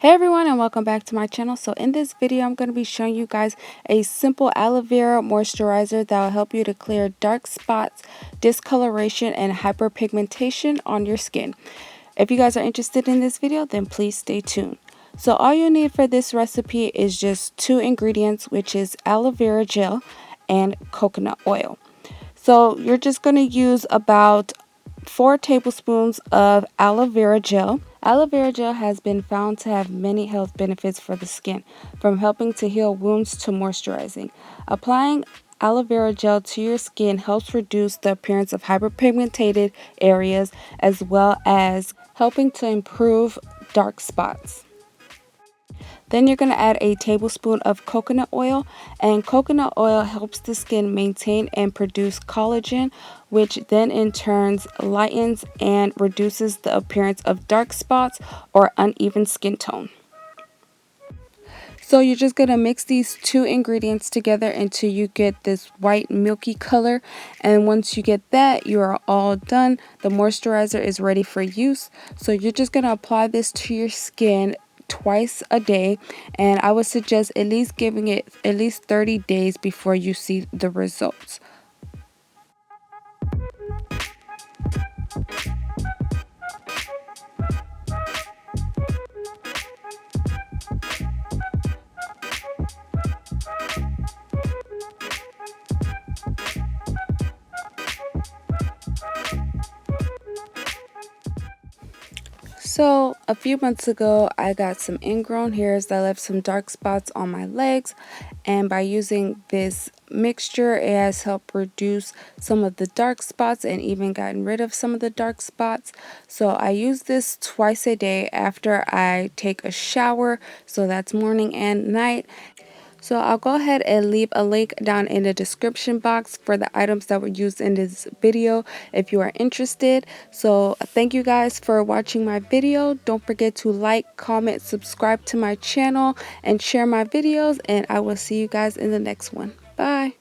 Hey everyone, and welcome back to my channel. So in this video I'm going to be showing you guys a simple aloe vera moisturizer that will help you to clear dark spots, discoloration, and hyperpigmentation on your skin. If you guys are interested in this video, then please stay tuned. So all you need for this recipe is just two ingredients, which is aloe vera gel and coconut oil. So you're just going to use about 4 tablespoons of aloe vera gel. Aloe vera gel has been found to have many health benefits for the skin, from helping to heal wounds to moisturizing. Applying aloe vera gel to your skin helps reduce the appearance of hyperpigmented areas, as well as helping to improve dark spots. Then you're going to add a tablespoon of coconut oil, and coconut oil helps the skin maintain and produce collagen, which then in turn lightens and reduces the appearance of dark spots or uneven skin tone. So you're just going to mix these two ingredients together until you get this white milky color, and once you get that, you are all done. The moisturizer is ready for use. So you're just going to apply this to your skin twice a day, and I would suggest at least giving it at least 30 days before you see the results. So a few months ago I got some ingrown hairs that left some dark spots on my legs, and by using this mixture it has helped reduce some of the dark spots and even gotten rid of some of the dark spots. So I use this twice a day after I take a shower, so that's morning and night. So I'll go ahead and leave a link down in the description box for the items that were used in this video if you are interested. So thank you guys for watching my video. Don't forget to like, comment, subscribe to my channel, and share my videos, and I will see you guys in the next one. Bye.